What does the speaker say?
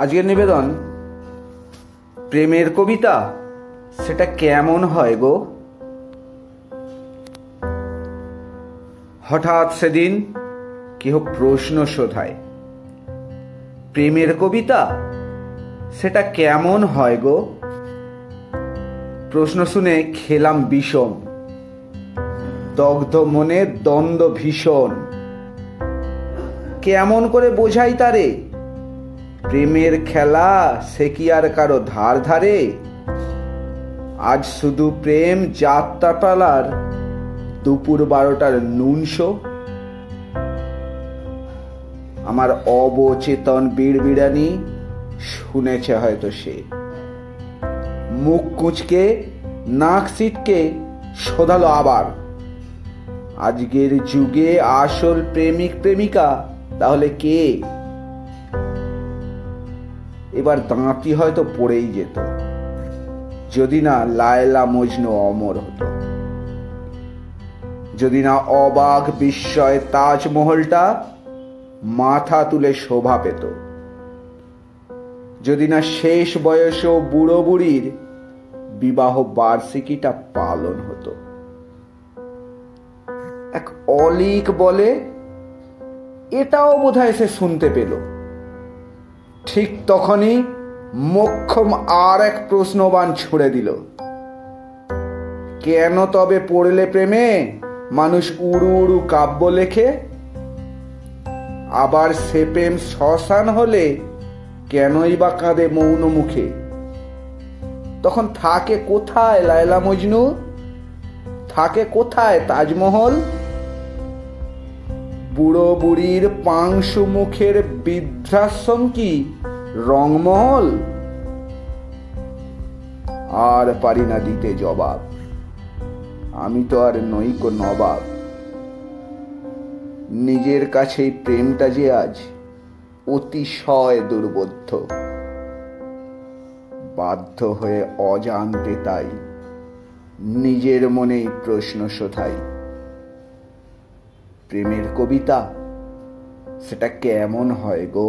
আজকের নিবেদন প্রেমের কবিতা সেটা কেমন হয় গো। হঠাৎ সেদিন কেহ প্রশ্ন শোধায়, প্রেমের কবিতা সেটা কেমন হয় গো। প্রশ্ন শুনে খেলাম বিষম, দগ্ধ মনে দ্বন্দ্ব ভীষণ। কেমন করে বোঝাই তারে, প্রেমের খেলা সে কি আর কারো ধার ধারে। আজ শুধু প্রেম যাত্রাপালার দুপুর 12টার নুন শো। আমার অবচেতন বিড়বিড়ানি শুনেছে হয়তো সে। মুখ কুঁচকে নাক সিটকে শোধালো আবার, আজকের যুগে আসল প্রেমিক প্রেমিকা তাহলে কে। এবার দাঁতি হয়তো পড়েই যেত, যদি না লায়লা মজনু অমর হতো, যদি না অবাক বিস্ময় তাজমহলটা মাথা তুলে শোভা পেত, যদি না শেষ বয়সেও বুড়ো বুড়ির বিবাহ বার্ষিকীটা পালন হতো। এক অলিক বলে, এটাও বোধহয় সে শুনতে পেল। ঠিক তখনই মোক্ষম আর এক প্রশ্নবাণ ছুড়ে দিল, কেন তবে পড়লে প্রেমে মানুষ উড়ু উড়ু কাব্য লেখে। আবার সে প্রেম শ্মশান হলে কেনই বা কাঁদে মৌন মুখে। তখন থাকে কোথায় লায়লা মজনু, থাকে কোথায় তাজমহল। বুড়ো বুড়ির পাংশু মুখের বৃদ্ধাশ্রম কি রংমহল। আর পারি না দিতে জবাব, আমি তো আর নইকো নবাব। নিজের কাছেই প্রেমটা যে আজ অতিশয় দুর্বোধ্য। বাধ্য হয়ে অজান্তে তাই নিজের মনেই প্রশ্ন শোধাই, প্রেমের কবিতা সেটা কেমন হয় গো।